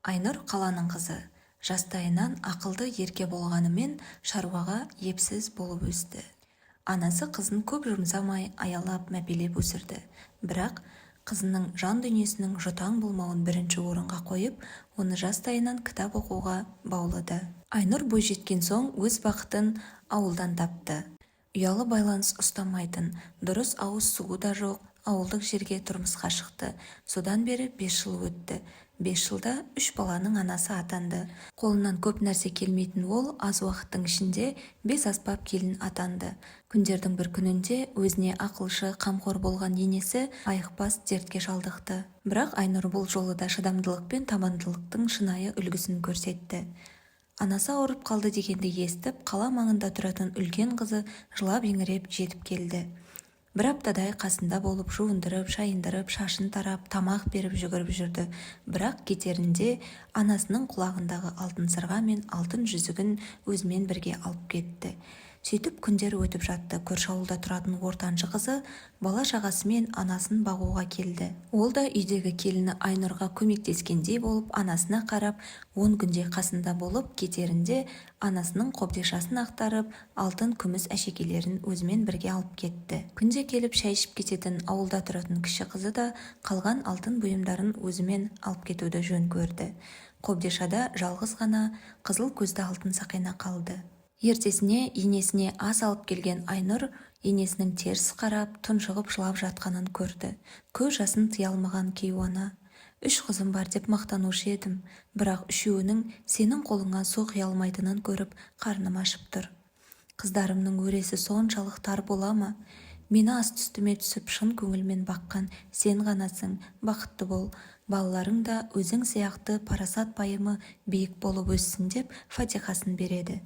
Айнұр қаланың қызы. Жастайынан ақылды ерке болғанымен шаруаға епсіз болып өсті. Анасы қызын көп жұмсамай аялап мәпелеп өсірді. Бірақ қызының жан дүниесінің жұтаң болмауын бірінші орынға қойып, оны жастайынан кітап оқуға баулыды. Айнұр бойжеткен соң өз бақытын ауылдан тапты. Ұялы байланыс ұстамайтын, дұрыс ауыз суы да жоқ ауылдық жерге тұрмысқа шықты. Содан бері 5 жыл өтті. 5 жылда 3 баланың анасы атанды. Қолынан көп нәрсе келмейтін ол аз уақыттың ішінде 5 аспап келін атанды. Күндердің бір күнінде өзіне ақылшы, қамқор болған енесі айықпас дертке шалдықты. Бірақ Айнұр бұл жолы да шыдамдылық пен табандылықтың шынайы үлгісін көрсетті. Анасы ауырып қалды дегенді естіп, қала маңында тұратын үлкен қызы жылап-еңіреп жетіп келді. Бір аптадай қасында болып жуындырып, шайындырып, шашын тарап, тамақ беріп жүгіріп жүрді. Бірақ кетерінде анасының құлағындағы алтын сырға мен алтын жүзігін өзімен бірге алып кетті. Сөйтіп күндер өтіп жатты. Көрші ауылда тұратын ортаншы қызы бала шағасымен анасын бағуға келді. Ол да үйдегі келіні Айнұрға көмектескендей болып анасына қарап, 10 күнде қасында болып, кетерінде анасының қобдишасын ақтарып, алтын күміс әшекейлерін өзімен бірге алып кетті. Күнде келіп шай ішіп кететін ауылда тұратын кіші қызы да қалған алтын бұйымдарын өзімен алып кетуді жөн көрді. Қобдишада жалғыз ғана қызыл көзді алтын сақина қалды. Ертесіне енесіне ас алып келген Айнұр енесінің теріс қарап, тұншығып жылап жатқанын көрді. Көз жасын тыя алмаған кейуана: 3 қызым бар деп мақтанушы едім, бірақ үшеуінің сенің қолыңа су құя алмайтынын көріп, қарным ашып тұр. Қыздарымның өресі соншалық тар бола ма? Мені асты-үстіме түсіп шын көңілмен баққан сен ғанасың, бақытты бол. Балаларың да өзің сияқты парасат пайымы биік болып өссін деп фатихасын береді.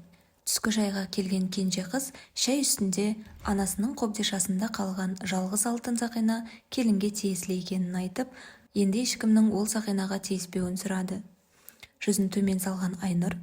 Түскі шайға келген кенже қыз шай үстінде анасының қобдишасында қалған жалғыз алтын сақина келінге тиесілі екенін айтып, енді ешкімнің ол сақинаға тиіспеуін сұрады. Жүзін төмен салған Айнұр: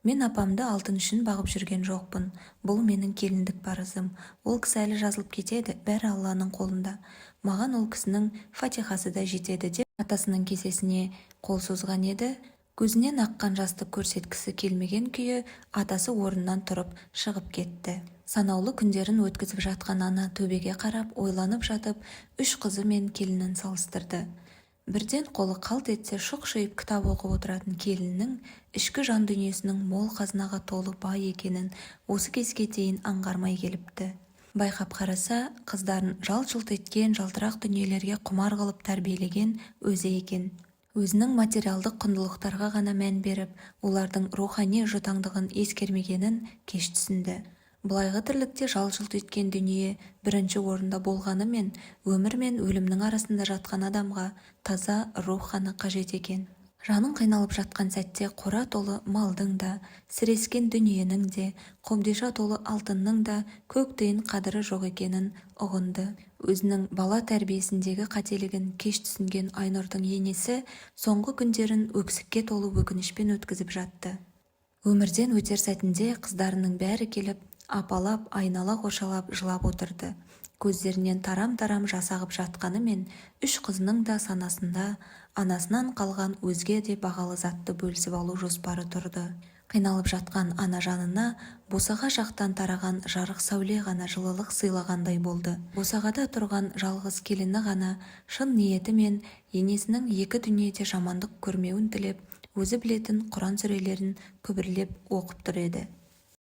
мен апамды алтын үшін бағып жүрген жоқпын. Бұл менің келіндік парызым. Ол кісі әлі жазылып кетеді, бәрі Алланың қолында. Маған ол кісінің фатихасы да жетеді деп атасының кесесіне қол созған еді. Көзінен аққан жасты көрсеткісі келмеген күйі атасы орнынан тұрып шығып кетті. Санаулы күндерін өткізіп жатқан ана төбеге қарап ойланып жатып, 3 қызы мен келінін салыстырды. Бірден қолы қалт етсе шұқшиып кітап оқып отыратын келіннің ішкі жан дүниесінің мол қазынаға толы бай екенін осы кезге дейін аңғармай келіпті. Байқап қараса, қыздарын жалт-жұлт еткен жалтырақ дүниелерге құмар қылып тәрбиелеген өзі екен. Өзінің материалдық құндылықтарға ғана мән беріп, олардың рухани жұтаңдығын ескермегенін кеш түсінді. Былайғы тірлікте жалт-жұлт еткен дүние бірінші орында болғанымен, өмір мен өлімнің арасында жатқан адамға таза рух қана қажет екен. Жаның қиналып жатқан сәтте қора толы малдың да, сірескен дүниенің де, қобдиша толы алтынның да көк тиын қадірі жоқ екенін ұғынды. Өзінің бала тәрбиесіндегі қателігін кеш түсінген Айнұрдың енесі соңғы күндерін өксікке толы өкінішпен өткізіп жатты. Өмірден өтер сәтінде қыздарының бәрі келіп, апалап, айнала қоршалап жылап отырды. Көздерінен тарам-тарам жас ағып жатқанымен, 3 қызының да санасында анасынан қалған өзге де бағалы затты бөлісіп алу жоспары тұрды. Қиналып жатқан ана жанына босаға жақтан тараған жарық сәуле ғана жылылық сыйлағандай болды. Босағада тұрған жалғыз келіні ғана шын ниетімен енесінің екі дүниеде жамандық көрмеуін тілеп, өзі білетін Құран сүрелерін күбірлеп оқып тұр еді.